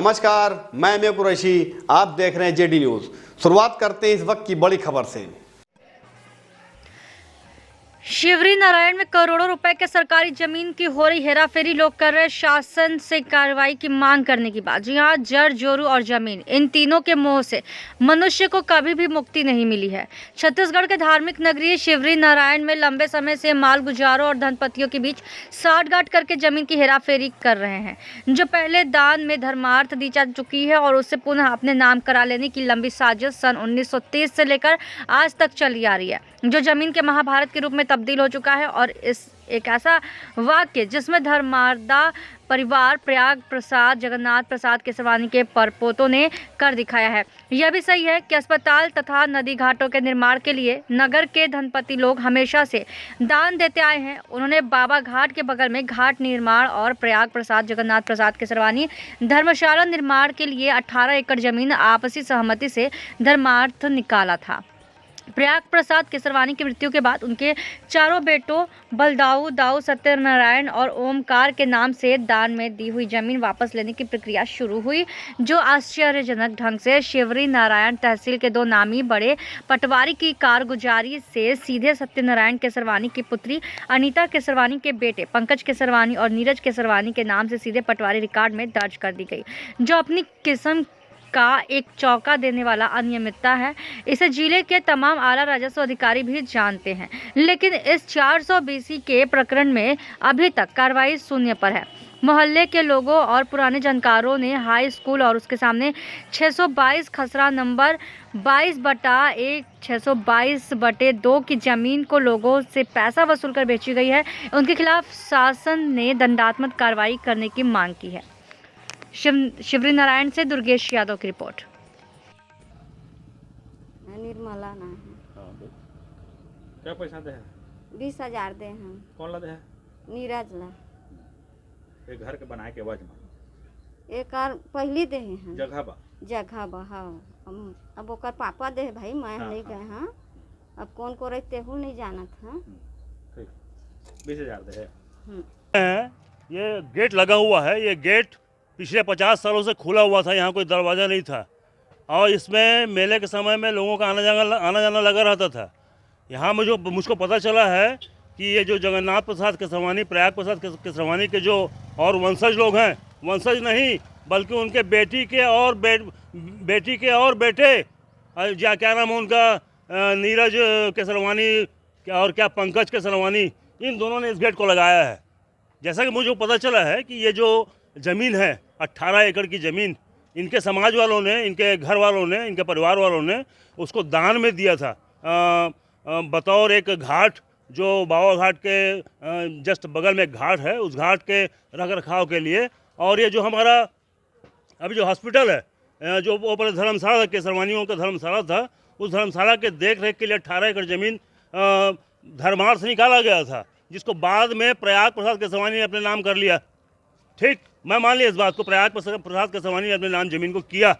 नमस्कार, मैं मेहबूब कुरैशी। आप देख रहे हैं जेडी न्यूज। शुरुआत करते हैं इस वक्त की बड़ी खबर से। शिवरी नारायण में करोड़ों रुपए के सरकारी जमीन की हो रही हेराफेरी। लोग कर रहे शासन से कार्रवाई की मांग करने की बात। जी हाँ, जड़, जोरू और जमीन, इन तीनों के मोह से मनुष्य को कभी भी मुक्ति नहीं मिली है। छत्तीसगढ़ के धार्मिक नगरी शिवरी नारायण में लंबे समय से माल गुजारों और धनपतियों के बीच साठगांठ करके जमीन की हेराफेरी कर रहे हैं, जो पहले दान में धर्मार्थ दी जा चुकी है और उससे पुनः अपने नाम करा लेने की लंबी साजिश सन 1930 से लेकर आज तक चली आ रही है, जो जमीन के महाभारत के रूप में तब्दील हो चुका है। और इस एक ऐसा वाक्य जिसमें धर्मार्दा परिवार प्रयाग प्रसाद जगन्नाथ प्रसाद केसरवानी के परपोतों ने कर दिखाया है। यह भी सही है कि अस्पताल तथा नदी घाटों के निर्माण के लिए नगर के धनपति लोग हमेशा से दान देते आए हैं। उन्होंने बाबा घाट के बगल में घाट निर्माण और प्रयाग प्रसाद जगन्नाथ प्रसाद केसरवानी धर्मशाला निर्माण के लिए 18 एकड़ जमीन आपसी सहमति से धर्मार्थ निकाला था। प्रयाग प्रसाद केसरवानी की मृत्यु के बाद उनके चारों बेटों बलदाऊ, दाऊ, सत्यनारायण और ओमकार के नाम से दान में दी हुई जमीन वापस लेने की प्रक्रिया शुरू हुई, जो आश्चर्यजनक ढंग से शिवरी नारायण तहसील के दो नामी बड़े पटवारी की कारगुजारी से सीधे सत्यनारायण केसरवानी की पुत्री अनीता केसरवानी के बेटे पंकज केसरवानी और नीरज केसरवानी के नाम से सीधे पटवारी रिकॉर्ड में दर्ज कर दी गई, जो अपनी किस्म का एक चौंका देने वाला अनियमितता है। इसे जिले के तमाम आला राजस्व अधिकारी भी जानते हैं, लेकिन इस 420 के प्रकरण में अभी तक कार्रवाई शून्य पर है। मोहल्ले के लोगों और पुराने जानकारों ने हाई स्कूल और उसके सामने 622 खसरा नंबर 22/1 622/2 की जमीन को लोगों से पैसा वसूल कर बेची गई है। उनके खिलाफ शासन ने दंडात्मक कार्रवाई करने की मांग की है। शिवरी नारायण से दुर्गेश यादव की रिपोर्ट। निर्मला ना है। हाँ, क्या पैसा दे है? 20,000 दे हैं। कौन ला दे है? नीरज ला। एक घर के बनाए के वज में एक और पहली दे हैं। जगह बा हाँ। अब ओकर पापा दे भाई, मैं हाँ, नहीं हाँ। गए हाँ। अब कौन को रहते हूँ नहीं जानत हाँ। ठीक, 20,000 दे है। है। ये गेट लगा हुआ है। ये गेट पिछले 50 सालों से खुला हुआ था, यहाँ कोई दरवाज़ा नहीं था और इसमें मेले के समय में लोगों का आना जाना लगा रहता था। यहाँ मुझको पता चला है कि ये जो जगन्नाथ प्रसाद केसरवानी, प्रयाग प्रसाद केसरवानी के जो और वंशज लोग हैं, वंशज नहीं बल्कि उनके बेटी के और बेटे, क्या नाम है उनका, नीरज केसरवानी और क्या पंकज केसरवानी, इन दोनों ने इस गेट को लगाया है। जैसा कि मुझे पता चला है कि ये जो ज़मीन है 18 एकड़ की ज़मीन, इनके समाज वालों ने, इनके घर वालों ने, इनके परिवार वालों ने उसको दान में दिया था बतौर एक घाट, जो बाबा घाट के जस्ट बगल में घाट है, उस घाट के रख रखाव के लिए। और ये जो हमारा अभी जो हॉस्पिटल है, जो वो पहले धर्मशाला था, केसरवानियों का धर्मशाला था, उस धर्मशाला के देख रेख के लिए 18 एकड़ ज़मीन धर्मार्थ से निकाला गया था, जिसको बाद में प्रयाग प्रसाद केसरवानी ने अपने नाम कर लिया। ठीक, मैं मान लिया इस बात को, प्रयाग प्रसाद केसरवानी ने अपने नाम जमीन को किया।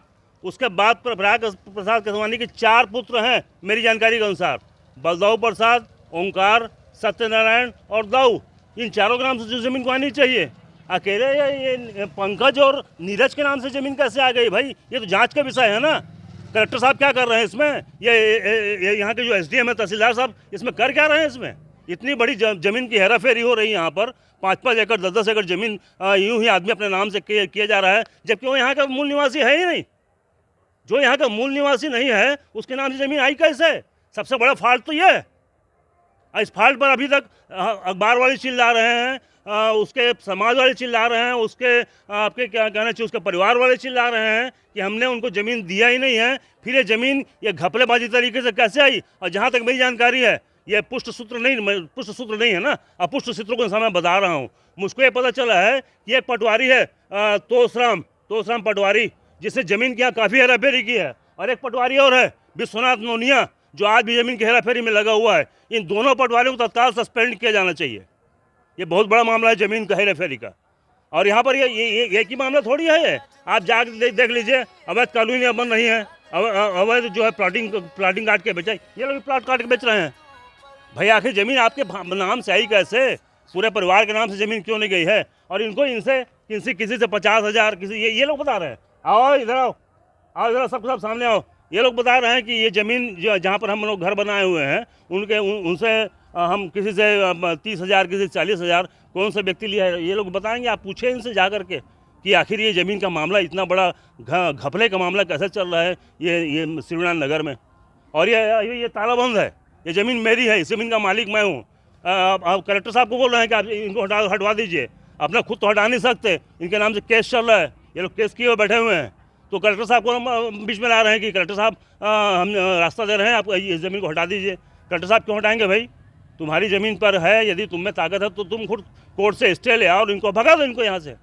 उसके बाद प्रयाग प्रसाद केसरवानी के 4 पुत्र हैं मेरी जानकारी के अनुसार, बलदाऊ प्रसाद, ओंकार, सत्यनारायण और दाऊ। इन चारों के नाम से जो ज़मीन को आनी चाहिए, अकेले ये पंकज और नीरज के नाम से ज़मीन कैसे आ गई भाई? ये तो जांच का विषय है ना। कलेक्टर साहब क्या कर रहे हैं इसमें? ये यहाँ के जो SDM है, तहसीलदार साहब, इसमें कर क्या रहे हैं? इसमें इतनी बड़ी ज़मीन की हेराफेरी हो रही है। यहाँ पर 5-5 एकड़ 10-10 एकड़ ज़मीन यूं ही आदमी अपने नाम से किया जा रहा है, जबकि वो यहाँ का मूल निवासी है ही नहीं। जो यहाँ का मूल निवासी नहीं है उसके नाम से ज़मीन आई कैसे? सबसे बड़ा फॉल्ट तो ये है। इस फॉल्ट पर अभी तक अखबार वाले चिल्ला रहे हैं, उसके समाज वाले चिल्ला रहे हैं, उसके आपके क्या कहना चाहिए, उसके परिवार वाले चिल्ला रहे हैं कि हमने उनको ज़मीन दिया ही नहीं है। फिर ये ज़मीन ये घपलेबाजी तरीके से कैसे आई? और जहाँ तक मेरी जानकारी है, ये पुष्ट सूत्र नहीं है ना, अपुष्ट सूत्रों को मैं बता रहा हूँ। मुझको ये पता चला है कि एक पटवारी है तोसराम पटवारी, जिसने ज़मीन की यहाँ काफ़ी हेराफेरी की है, और एक पटवारी और है विश्वनाथ नोनिया, जो आज भी ज़मीन की हेराफेरी में लगा हुआ है। इन दोनों पटवारियों को तत्काल सस्पेंड किया जाना चाहिए। ये बहुत बड़ा मामला है ज़मीन का हेराफेरी का। और यहाँ पर ये एक ही मामला थोड़ी है। आप जाकर देख लीजिए, अवैध कानूनी अमल नहीं है, अवैध जो है प्लाटिंग काट के बेचा, ये लोग प्लाट काट के बेच रहे हैं। भाई आखिर ज़मीन आपके नाम से आई कैसे? पूरे परिवार के नाम से ज़मीन क्यों नहीं गई है? और इनसे किसी से 50,000 किसी ये लोग बता रहे हैं। आओ इधर आओ, आओ इधर, सब सामने आओ। ये लोग बता रहे हैं कि ये ज़मीन जहाँ पर हम लोग घर बनाए हुए हैं उनसे हम किसी से 30,000 किसी से 40,000 कौन सा व्यक्ति लिया है, ये लोग बताएंगे। आप पूछे इनसे जा करके कि आखिर ये ज़मीन का मामला इतना बड़ा घपले का मामला कैसे चल रहा है ये शिवनाथ नगर में। और ये ताला बंद है, ये ज़मीन मेरी है, इस ज़मीन का मालिक मैं हूँ। आप कलेक्टर साहब को बोल रहे हैं कि आप इनको हटवा दीजिए, अपना खुद तो हटा नहीं सकते, इनके नाम से केस चल रहा है, ये लोग केस किए हुए बैठे हुए हैं। तो कलेक्टर साहब को हम बीच में ला रहे हैं कि कलेक्टर साहब हम रास्ता दे रहे हैं, आप इस ज़मीन को हटा दीजिए। कलेक्टर साहब क्यों हटाएंगे भाई? तुम्हारी ज़मीन पर है, यदि तुम में ताकत है तो तुम खुद कोर्ट से स्टे ले आओ और इनको भगा दो इनको यहाँ से।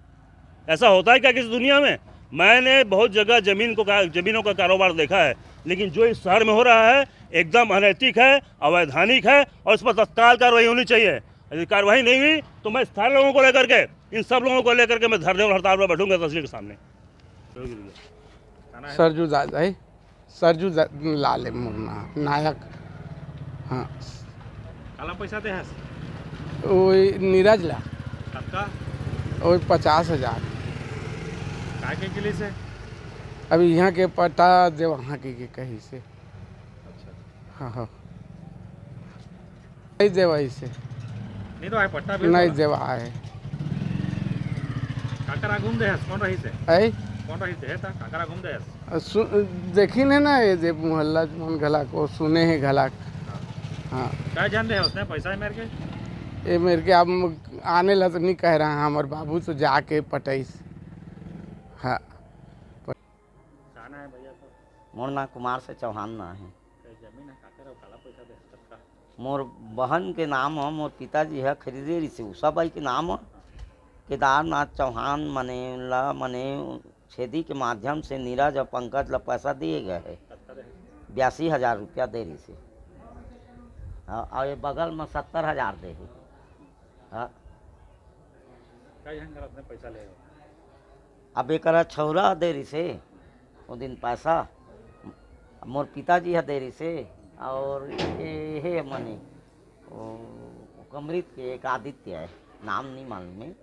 ऐसा होता है क्या किसी दुनिया में? मैंने बहुत जगह ज़मीनों का कारोबार देखा है, लेकिन जो इस शहर में हो रहा है एकदम अनैतिक है, अवैधानिक है और इस पर तत्काल कार्रवाई होनी चाहिए। यदि कार्रवाई नहीं हुई तो मैं स्थानीय लोगों को लेकर के, इन सब लोगों को लेकर के मैं धरने और हड़ताल पर बैठूंगा तहसील के सामने। सरजू लाल मुन्ना नायक। हाँ काला पैसा दे है वही नीरज ला सबका वही 50,000। काय के लिए से अभी यहाँ के पता दे वहाँ के कहीं से। अच्छा हाँ नहीं दे वही से नहीं तो आए पट्टा भी नहीं देवा है। काकरा घूम दे है कौन रही से ऐ कौन रही से है ता काकरा घूम दे है देखी ने ना ये जे मोहल्ला मन घला को सुने हैं घला। हाँ क्या जान दे है उसने पैसा है मेरे के ये मेरे के अब आने ला तो नहीं कह रहा है, हमारे बाबू तो जाके पटैस। हाँ जाना है भैया तो मोर ना कुमार से चौहान ना है। जमीन है काकरा काला पैसा दे सबका मोर बहन के नाम है, मोर पिताजी है खरीदे रही से उषा बाई के नाम है। केदारनाथ चौहान मने छेदी के माध्यम से नीरज और पंकज ला पैसा दिए गए है 82,000 रुपया दे रही से। हाँ और ये बगल में 70,000 दे है। हाँ क्या जान कर अपने पैसा ले अब एक छौरा दे रही से वो दिन पैसा मोर पिताजी है दे रही से। और ये है मने कमरित के एक आदित्य है, नाम नहीं मालूम है।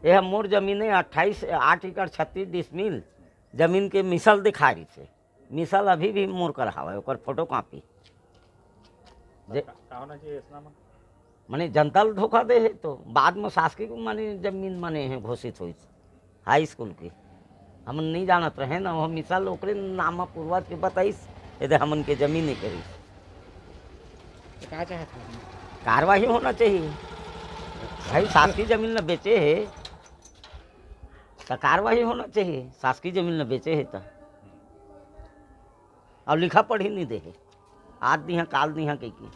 यह मोर जमीन है 8 एकड़ 36 डिसमिल जमीन के मिसल दिखा रही से। मिसल अभी भी मोर कर हवा है, फोटो कॉपी होना चाहिए इतना में माने जनता धोखा दे है। तो बाद में शासकीय माने जमीन माने है घोषित हुई हाई स्कूल की, हम नहीं जानत रहे ना, वो मिसाल ओकरे नाम पूर्वज के बताइस यदि हमन के जमीन नहीं करी। कार्रवाई होना चाहिए भाई, शासकीय जमीन न बेचे है तो कार्रवाई होना चाहिए। शासकीय जमीन न बेचे है तो अब लिखा पढ़ी नहीं दे है, आज दिहा काल दिहा के की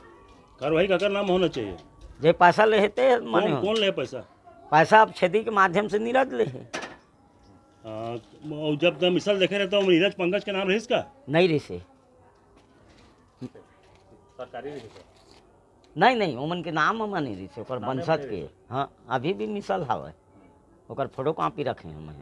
कार्रवाई का नाम होना चाहिए। जे पैसा ले हेते माने कौन ले पैसा? पैसा अब छेदी के माध्यम से नीरज ले है। जब तुम मिसाल देखे रहे तो नीरज पंकज के नाम रही इसका नहीं रही से सरकारी रही से नहीं ओमन के नाम हम नहीं रही से, वंशज के। हाँ अभी भी मिसल हवा, फोटो कॉपी रखे हम।